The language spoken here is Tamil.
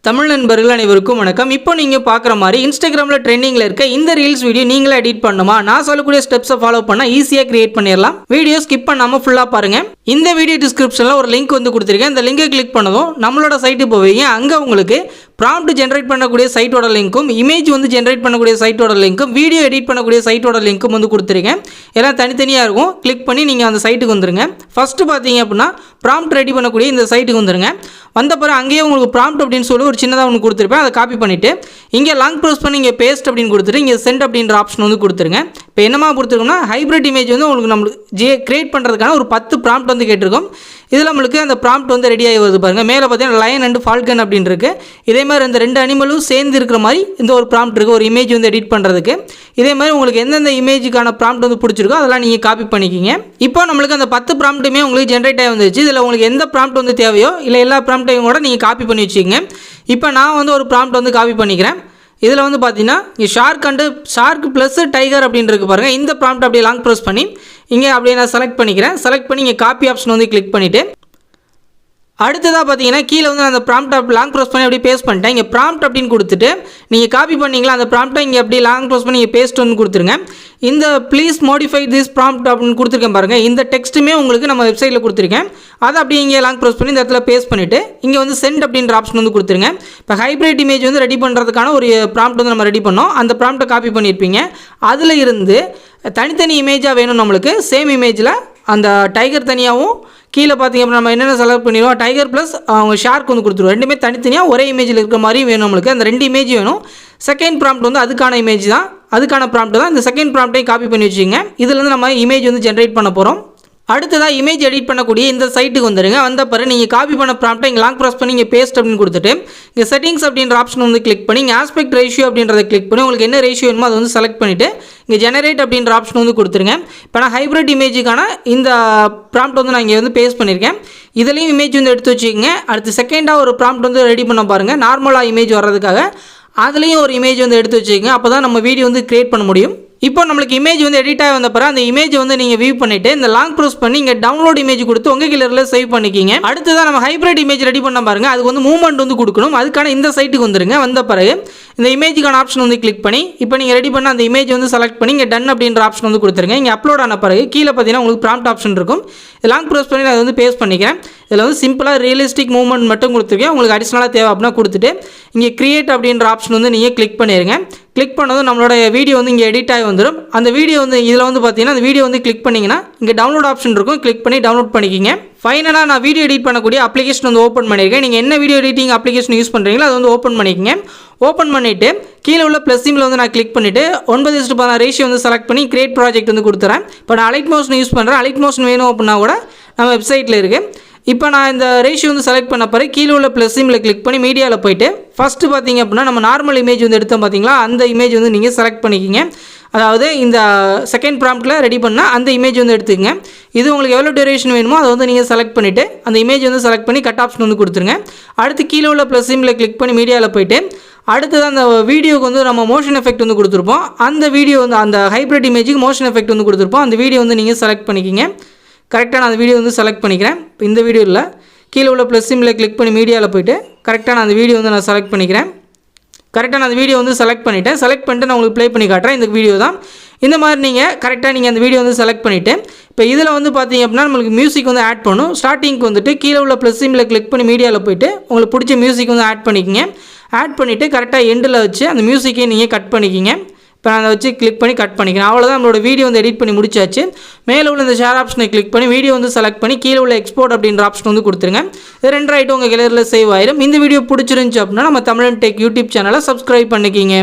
தமிழ் நண்பர்கள் அனைவருக்கும் வணக்கம். இப்போ நீங்கள் பார்க்குற மாதிரி இன்ஸ்டாகிராமில் ட்ரெண்டிங்கில் இருக்க இந்த ரீல்ஸ் வீடியோ நீங்களே எடிட் பண்ணுமா? நான் சொல்லக்கூடிய ஸ்டெப்ஸை ஃபாலோ பண்ணால் ஈஸியாக கிரியேட் பண்ணிடலாம். வீடியோ ஸ்கிப் பண்ணாமல் ஃபுல்லாக பாருங்கள். இந்த வீடியோ டிஸ்கிரிப்ஷனில் ஒரு லிங்க் வந்து கொடுத்துருக்கேன். இந்த லிங்கை கிளிக் பண்ணதும் நம்மளோட சைட்டு போவீங்க. அங்கே உங்களுக்கு ப்ராம்ப்ட் ஜென்ரேட் பண்ணக்கூடிய சைட்டோட லிங்க்கும், இமேஜ் வந்து ஜென்ரேட் பண்ணக்கூடிய சைட்டோட லிங்க்கும், வீடியோ எடிட் பண்ணக்கூடிய சைட்டோட லிங்க்கும் வந்து கொடுத்துருக்கேன். எல்லாம் தனித்தனியாக இருக்கும். கிளிக் பண்ணி நீங்கள் அந்த சைட்டுக்கு வந்துருங்க. ஃபஸ்ட்டு பார்த்தீங்க அப்படின்னா ப்ராம்ப்ட் ரெடி பண்ணக்கூடிய இந்த சைட்டுக்கு வந்துருங்க. வந்த பிறகு அங்கேயே உங்களுக்கு ப்ராம்ப்ட் அப்படின்னு சொல்லி ஒரு சின்னதாக ஒன்று கொடுத்துருப்பேன். அதை காப்பி பண்ணிவிட்டு இங்கே லாங் ப்ரெஸ் பண்ணி இங்கே பேஸ்ட் அப்படின்னு கொடுத்துட்டு இங்கே சென்ட் அப்படின்ற ஆப்ஷன் வந்து கொடுத்துருங்க. இப்போ என்னமா கொடுத்துருக்கோம்னா ஹைப்ரிட் இமேஜ் வந்து உங்களுக்கு நம்மளுக்கு கிரியேட் பண்ணுறதுக்கான ஒரு 10 ப்ராம்ப்ட் வந்து கேட்டிருக்கோம். இதில் நம்மளுக்கு அந்த ப்ராம்ப்ட் வந்து ரெடியாகி வருது பாருங்கள். மேலே பார்த்தீங்கன்னா லயன் அண்ட் ஃபால்கன் அப்படின்னு இருக்குது. இதே மாதிரி இந்த 2 அனிமலும் சேர்ந்து இருக்கிற மாதிரி இந்த ஒரு ப்ராம்ப்ட் இருக்குது ஒரு இமேஜ் வந்து எடிட் பண்ணுறதுக்கு. இதே மாதிரி உங்களுக்கு எந்தெந்த இமேஜுக்கான ப்ராம்ப்ட் வந்து பிடிச்சிருக்கோ அதெல்லாம் நீங்கள் காப்பி பண்ணிக்கிங்க. இப்போ நம்மளுக்கு அந்த 10 ப்ராம்ப்ட்டுமே உங்களுக்கு ஜென்ரேட் ஆகி வந்துருச்சு. இதில் உங்களுக்கு எந்த ப்ராம்ப்ட் வந்து தேவையோ இல்லை எல்லா ப்ராம்ப்ட்டையும் கூட நீங்கள் காப்பி பண்ணி வச்சுக்கிங்க. இப்போ நான் வந்து ஒரு ப்ராம்ப்ட் வந்து காப்பி பண்ணிக்கிறேன். இதில் வந்து பார்த்தீங்கன்னா இங்கே ஷார்க் ப்ளஸ் டைகர் அப்படின்னு இருக்குது பாருங்கள். இந்த ப்ராம்ப்ட் அப்படியே லாங் ப்ரெஸ் பண்ணி இங்கே அப்படியே நான் செலக்ட் பண்ணிக்கிறேன். செலக்ட் பண்ணி இங்கே காப்பி ஆப்ஷன் வந்து கிளிக் பண்ணிவிட்டு அடுத்ததாக பார்த்தீங்கன்னா கீழே வந்து அந்த ப்ராம்ப்ட் லாங் ப்ரெஸ் பண்ணி அப்படியே பேஸ்ட் பண்ணிட்டேன். இங்கே ப்ராம்ப்ட் அப்படின்னு கொடுத்துட்டு நீங்கள் காப்பி பண்ணிங்களா அந்த ப்ராம்ப்ட்டை இங்கே அப்படியே லாங் ப்ரெஸ் பண்ணி இங்கே பேஸ்ட் வந்து கொடுத்துருங்க. இந்த ப்ளீஸ் மாடிஃபை திஸ் ப்ராம்ப்ட் அப்படின்னு கொடுத்துருக்கேன் பாருங்கள். இந்த டெக்ஸ்ட்டுமே உங்களுக்கு நம்ம வெப்சைட்டில் கொடுத்துருக்கேன். அதை அப்படியே இங்கே லாங் ப்ரெஸ் பண்ணி இந்த இடத்துல பேஸ்ட் பண்ணிவிட்டு இங்கே வந்து சென்ட் அப்படின்ற ஆப்ஷன் வந்து கொடுத்துருங்க. இப்போ ஹைப்ரிட் இமேஜ் வந்து ரெடி பண்ணுறதுக்கான ஒரு ப்ராம்ப்ட் வந்து நம்ம ரெடி பண்ணோம். அந்த ப்ராம்ப்ட்டை காப்பி பண்ணியிருப்பீங்க. அதில் இருந்து தனித்தனி இமேஜாக வேணும் நம்மளுக்கு. சேம் இமேஜில் அந்த டைகர் தனியாகவும் கீழே பார்த்திங்க அப்படின்னா நம்ம என்னென்ன செலக்ட் பண்ணிடுவோம் டைகர் ப்ளஸ் அவங்க ஷார்க் வந்து கொடுத்துருவோம். ரெண்டுமே தனித்தனியாக ஒரே இமேஜில் இருக்கிற மாதிரியும் வேணும் நம்மளுக்கு. அந்த 2 இமேஜ் வேணும். செகண்ட் ப்ராம்ப்ட் வந்து அதுக்கான இமேஜ் தான், அதுக்கான ப்ராம்ப்ட் தான். இந்த செகண்ட் ப்ராம்ப்ட்டையும் காப்பி பண்ணி வச்சுங்க. இதுலேருந்து நம்ம இமேஜ் வந்து ஜென்ரேட் பண்ண போகிறோம். அடுத்ததாக இமேஜ் எடிட் பண்ணக்கூடிய இந்த சைட்டுக்கு வந்துடுங்க. வந்த பிறகு நீங்கள் காப்பி பண்ண ப்ராம்ப்ட்டை இங்கே லாங் ப்ரெஸ் பண்ணி இங்கே பேஸ்ட் அப்படின்னு கொடுத்துட்டு இங்கே செட்டிங்ஸ் அப்படின்ற ஆப்ஷன் வந்து கிளிக் பண்ணி இங்கே ஆஸ்பெக்ட் ரேஷியோ அப்படின்றத கிளிக் பண்ணி உங்களுக்கு என்ன ரேஷியோ வேணுமோ அதை வந்து செலக்ட் பண்ணிவிட்டு இங்கே ஜெனரேட் அப்படின்ற ஆப்ஷன் வந்து கொடுத்துருங்க. இப்போ நான் ஹைப்ரிட் இமேஜுக்கான இந்த ப்ராம்ப்ட் வந்து நான் இங்கே வந்து பேஸ்ட் பண்ணியிருக்கேன். இதுலேயும் இமேஜ் வந்து எடுத்து வச்சுக்கோங்க. அடுத்து செகண்டாக ஒரு ப்ராம்ப்ட் வந்து ரெடி பண்ண பாருங்கள். நார்மலாக இமேஜ் வர்றதுக்காக அதுலேயும் ஒரு இமேஜ் வந்து எடுத்து வச்சுக்கோங்க. அப்போ தான் நம்ம வீடியோ வந்து க்ரியேட் பண்ண முடியும். இப்போ நம்மளுக்கு இமேஜ் வந்து எடிட் ஆகி வந்த பிறகு அந்த இமேஜ் வந்து நீங்கள் வியூ பண்ணிவிட்டு இந்த லாங் ப்ரெஸ் பண்ணி இங்கே டவுன்லோட் இமேஜ் கொடுத்து உங்கள் கிளரில் சேவ் பண்ணிக்கிங்க. அடுத்ததான் நம்ம ஹைப்ரிட் இமேஜ் ரெடி பண்ண பாருங்கள். அதுக்கு வந்து மூவ்மெண்ட் வந்து கொடுக்கணும். அதுக்கான இந்த சைட்டுக்கு வந்துருங்க. வந்த பிறகு இந்த இமேஜுக்கான ஆப்ஷன் வந்து கிளிக் பண்ணி இப்போ நீங்கள் ரெடி பண்ண அந்த இமேஜ் வந்து செலக்ட் பண்ணி இங்கே டன் அப்படின்ற ஆப்ஷன் வந்து கொடுத்துருங்க. இங்கே அப்லோட் ஆன பிறகு கீழே பார்த்தீங்கன்னா உங்களுக்கு ப்ராம்ப்ட் ஆப்ஷன் இருக்கும். லாங் ப்ரெஸ் பண்ணி அதை வந்து பேஸ்ட் பண்ணிக்கிறேன். இதில் வந்து சிம்பிளாக ரியலிஸ்டிக் மூவ்மெண்ட் மட்டும் கொடுத்துருக்கேன். உங்களுக்கு அடிஷ்னலாக தேவை அப்படின்னா கொடுத்துட்டு இங்கே கிரியேட் அப்படின்ற ஆப்ஷன் வந்து நீங்கள் கிளிக் பண்ணிடுங்க. கிளிக் பண்ணதும் நம்மளோட வீடியோ வந்து இங்கே எடிட் ஆகி வந்துடும். அந்த வீடியோ வந்து இதில் வந்து பார்த்தீங்கன்னா அந்த வீடியோ வந்து கிளிக் பண்ணிங்கன்னா இங்கே டவுன்லோட் ஆப்ஷன் இருக்கும். கிளிக் பண்ணி டவுன்லோட் பண்ணிக்கிங்க. ஃபைனலாக நான் வீடியோ எடிட் பண்ணக்கூடிய அப்ளிகேஷன் வந்து ஓப்பன் பண்ணியிருக்கேன். நீங்கள் என்ன வீடியோ எடிட்டிங் அப்ளிகேஷன் யூஸ் பண்ணுறீங்களோ அது வந்து ஓப்பன் பண்ணிக்கங்க. ஓப்பன் பண்ணிவிட்டு கீழே உள்ள ப்ளஸ் சிம்பிள் வந்து நான் கிளிக் பண்ணிவிட்டு 9:16 ரேஷியோ வந்து செலக்ட் பண்ணி கிரியேட் ப்ராஜெக்ட் வந்து கொடுத்துறேன். இப்போ நான் அலைட் மோஷன் யூஸ் பண்ணுறேன். அலைட் மோஷன் வேணும் அப்படின்னா கூட நம்ம வெப்சைட்டில் இருக்குது. இப்போ நான் இந்த ரேஷியோ வந்து செலக்ட் பண்ண பிறகு கீழே உள்ள ப்ளஸ் சிம்பிளை கிளிக் பண்ணி மீடியாவில் போய்ட்டு ஃபஸ்ட்டு பார்த்தீங்க அப்படின்னா நம்ம நார்மல் இமேஜ் வந்து எடுத்தோம் பார்த்தீங்களா, அந்த இமேஜ் வந்து நீங்கள் செலக்ட் பண்ணிக்கிங்க. அதாவது இந்த செகண்ட் ப்ராம்ப்ட்டில் ரெடி பண்ணால் அந்த இமேஜ் வந்து எடுத்துக்கங்க. இது உங்களுக்கு எவ்வளோ டியூரேஷன் வேணுமோ அதை வந்து நீங்கள் செலக்ட் பண்ணிவிட்டு அந்த இமேஜ் வந்து செலக்ட் பண்ணி கட் ஆப்ஷன் வந்து கொடுத்துருங்க. அடுத்து கீழே உள்ள ப்ளஸ் சிம்பிளை கிளிக் பண்ணி மீடியாவில் போய்ட்டு அடுத்தது அந்த வீடியோக்கு வந்து நம்ம மோஷன் எஃபெக்ட் வந்து கொடுத்துருப்போம். அந்த வீடியோ வந்து அந்த ஹைப்ரிட் இமேஜுக்கு மோஷன் எஃபெக்ட் வந்து கொடுத்துருப்போம். அந்த வீடியோ வந்து நீங்கள் செலக்ட் பண்ணிக்கிங்க. கரெக்டாக நான் அந்த வீடியோ வந்து செலக்ட் பண்ணிக்கிறேன். இப்போ இந்த வீடியோ இல்லை, கீழே உள்ள ப்ளஸ் சிம்பிளை கிளிக் பண்ணி மீடியாவில் போய்ட்டு கரெக்டாக நான் அந்த வீடியோ வந்து நான் செலக்ட் பண்ணிக்கிறேன். கரெக்டாக நான் அந்த வீடியோ வந்து செலக்ட் பண்ணிவிட்டேன். செலக்ட் பண்ணிட்டு நான் உங்களுக்கு ப்ளே பண்ணி காட்டுறேன். இந்த வீடியோ தான். இந்த மாதிரி நீங்கள் அந்த வீடியோ வந்து செலக்ட் பண்ணிவிட்டு இப்போ இதில் வந்து பார்த்தீங்க அப்படின்னா நம்மளுக்கு மியூசிக் வந்து ஆட் பண்ணும். ஸ்டார்டிங்க்கு வந்துட்டு கீழே உள்ள ப்ளஸ் சிம்பிளை கிளிக் பண்ணி மீடியாவில் போய்ட்டு உங்களுக்கு பிடிச்ச மியூசிக் வந்து ஆட் பண்ணிக்கிங்க. ஆட் பண்ணிவிட்டு கரெக்டாக எண்டில் வச்சு அந்த மியூசிக்கை நீங்கள் கட் பண்ணிக்கிங்க. இப்போ நான் அதை வச்சு கிளிக் பண்ணி கட் பண்ணிக்கிறேன். அவ்வளோதான், நம்மளோட வீடியோ வந்து எடிட் பண்ணி முடிச்சாச்சு. மேலே உள்ள இந்த ஷேர் ஆப்ஷனை கிளிக் பண்ணி வீடியோ வந்து செலக்ட் பண்ணி கீழே உள்ள எக்ஸ்போர்ட் அப்படின்ற ஆப்ஷன் வந்து கொடுத்துருங்க. இது 2 ஆகிட்டு உங்கள் கிளரில் சேவ் ஆயிடும். இந்த வீடியோ பிடிச்சிருந்துச்சு அப்படின்னா நம்ம தமிழன் டெக் யூடியூப் சேனலை சப்ஸ்கிரைப் பண்ணிக்கிங்க.